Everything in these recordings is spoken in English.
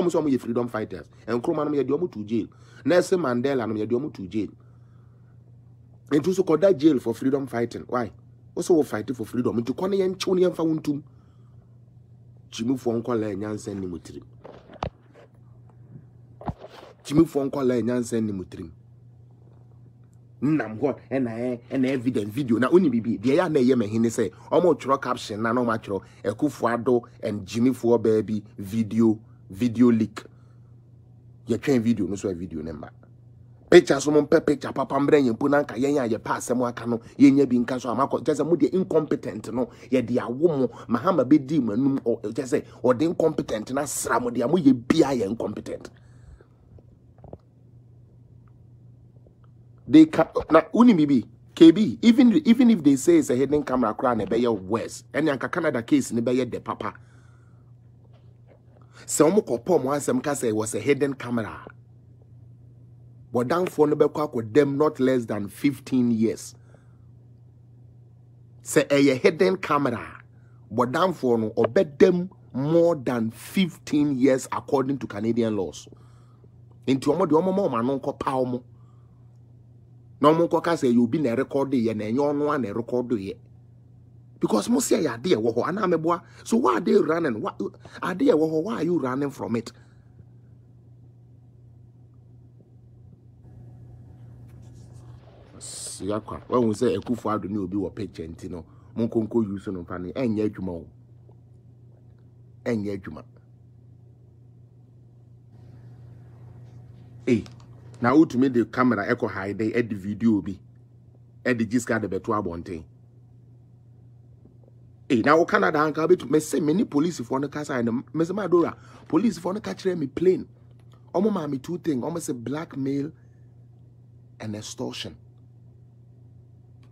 some freedom fighters. And Kroma me diomu to jail. Nelson Mandela no me diomu to jail. And to so called that jail for freedom fighting. Why? Also fighting for freedom. Into Kone and Choni and Fountum. Chimu phone call and Yansen Nimutrim. Chimu phone call and Yansen Nimutrim. What and evident video na only be the na ye me hini say omo chro caption na no ma chro Addo and Jimmy for baby video leak ye twen video no so video number picture so mo picture papa mbren ye puna nka ye ye pass mo aka no ye nya bi nka so amako just mo de incompetent no ye de awo mahama be di manum just say o de incompetent na sra mo de mo ye bia ye incompetent. They can na unibibi KB even if they say it's a hidden camera crown be your worse and yanka Canada case ne be the papa so mo kopom ansem ka say it was a hidden camera but down for no be kwa them not less than 15 years say a hidden camera but down for no obey them more than 15 years according to Canadian laws into omo de omo ma no ko pa omo. No one can say you been a record ye and you one a record ye. Because most say idea woho and I'm a boy. So why are they running? What idea woho? Why are you running from it? Siakwa. When we say a kufu Addo will be a picture and tino, Monkonko use no funny and yejuma. And yejuma. Hey. Now, who to me the camera echo hide they edit the video be edit this guy the better abonting. Hey, now Canada and Calbit may say many police if one casa and Mr. Madora police if one catch me plane. Almost me two things, almost say blackmail and extortion.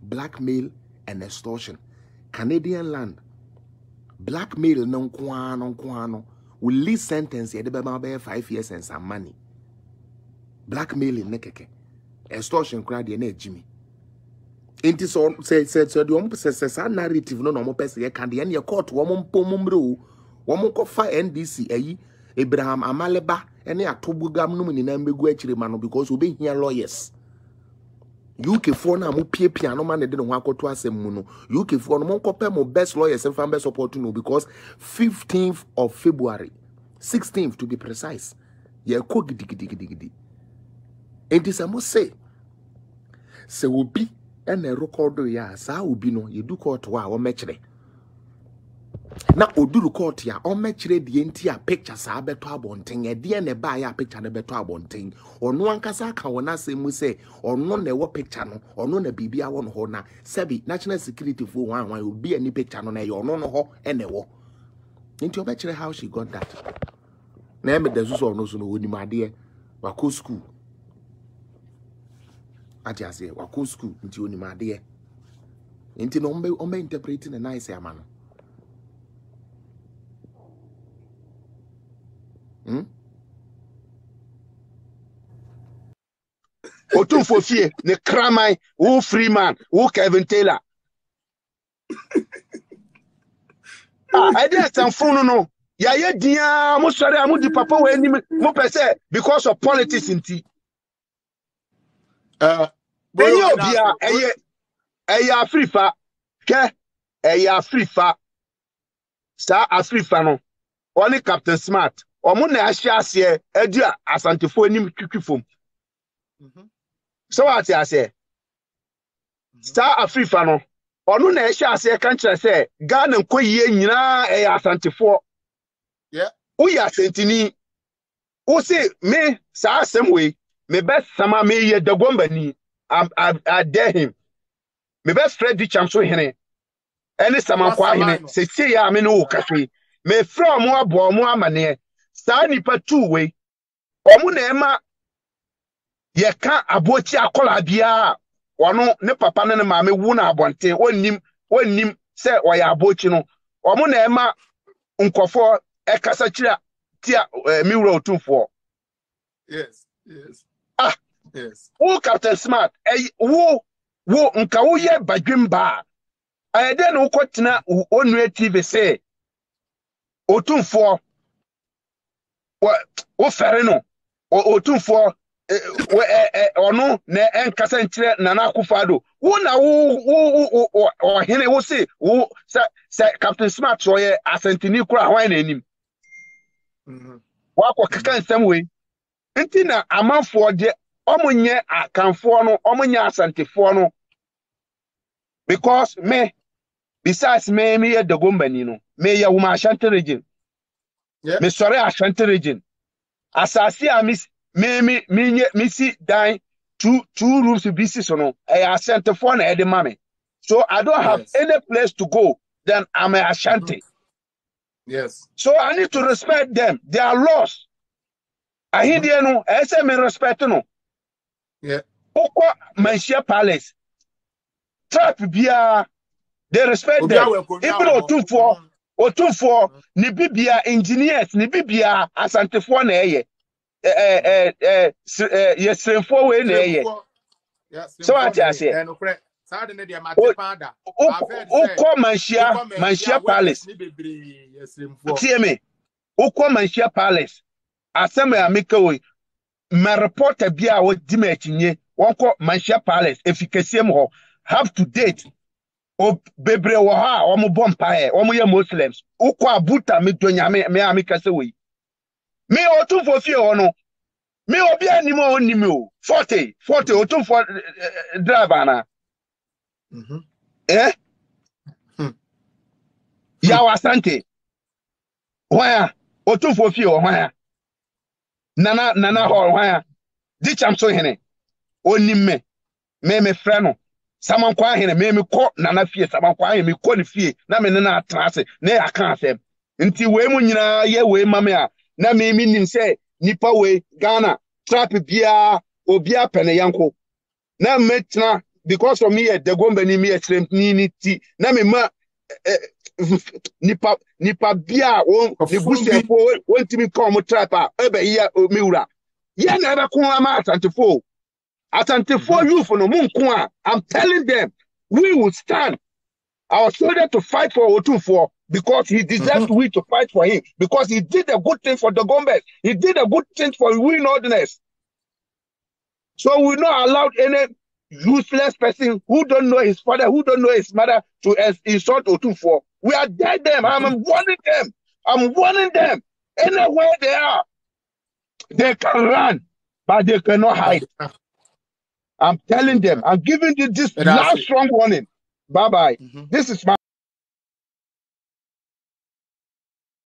Blackmail and extortion. Canadian land. Blackmail non kwano will least sentence ye de 5 years and some money. Blackmailing nekeke extortion crowd na Jimmy enti so say the omo say narrative no mo person ye kan de na court wo mo mpomumro wo mo ko fa NDC ayi Abraham Amaleba ene atobugam no ni na mbegu akire ma no because obe hia lawyers UK for na mo pia no man de no akoto asem mu no UK for no mo kopɛ mo best lawyers and fan best support no because 15th of February 16th to be precise ye ko gidigidi. And this I must say will be and a record ya sa will be no you do court wa or matchre. Now do court ya or matchre the entire picture sa beto abonting a dear ne buy a picture ne beto abonting or no one casa can say mu say or no ne what picture no or no ne bibi a one hona sebi national security for one will be any picture no or no ho and a war. Into your betcher how she got that. Name the Zuso no so no my dear wako school. Ati ase wako school nti oni ma de nti no ombe interpreting a nice amano Otun fofie ne kramai who Freeman who Kevin Taylor I did some phone no ya ye dia mo sori amudi papa we ni mo pese because of politics nti Enyo bia eye Afrifa ke eye Afrifa sa Afrifa no only Captain Smart omo na ahia ase adu asantefo anim twitwifom so what I say sa Afrifa no onu na ahia ase kan kire se Ghana nkoyie nyina eye asantefo yeah uya sentini o say me sa asem we me best sama me ye dagombani I dare him. Me best Fred Chamso hene. Any sama kwa hene. Se ya me no kaswe. Me from mo abo mo amane. Sa nipa two way. Omo na ema ye ka abochi akola bia. Wano ne papa ne maame wu na abonte. Onnim se oya abochi no. Omo na ema nkofo ekasa kira tia mi wura otumfo. Yes. Yes. Who Captain Smart? Who nka wo ye badwemba. Ayede no kotina onwe TV say otumfo What ferino or 2-4 or no, ne and Cassantre Nana Kufado. Who now or Henry will say, who said Captain Smart Roy Asantini Kura wine in him. Walk can some way. Intina a month for the Omunya a Canforno, Omunya Santiforno. Because me, besides me at the Gumbanino, me ya woman Ashanti region. Me sorry Ashanti region. As I see, I miss me see dying two rooms to be seasonal. I sent the phone at the mommy. So I don't have any place to go. Then I'm a Ashanti. Yes. So I need to respect them. They are lost. I hear you know, I say me respect no. Yeah. Oko Manshia Palace. Trap bia, they respect them. Even O24, ni bibia engineers, ni bibia asante fo na eye. Yes, for we na eye. So what I say? Oko Manshia Palace. See me. Oko Manshia Palace. Aseme amika we. My reporter bia wo di me akinye. Wonko Manshia Palace efikasie mo ho. Have to date. O bebre wo ha o mo bompae o mo ye Muslims. Oko abuta me donya me amika se we. Me o tu fo fie ho no. Me obi anim o nim o 40 o tu fo driver na. Ya wasante. Why o tu fo fie o why? Nana ho why? Di cham so hene. Onim me frɛ no. Saman kwa hene me kɔ nana fie saman kwa hene me kɔ ne fie na me na atrase na ya kan asɛm. Nti we mu nyina ye we mame a na me nim sɛ nipa we Ghana trap bia obia pene yanko. Na metna because of me the gombani me extreme ti na me ma nipa bia won ne busiafo wontimi come trap a ebe ya me wura. Ye na ebe ko ama atantefo. Atantefo youth no munko a I'm telling them we will stand our soldier to fight for Otunfo because he deserves we to fight for him because he did a good thing for the Gombes. He did a good thing for we Northerners. So we not allowed any useless person who don't know his father, who don't know his mother to insult Otunfo. We are dead them. I'm warning them. I'm warning them. Anywhere they are, they can run, but they cannot hide. I'm telling them. I'm giving you this last strong warning. Bye-bye. This is my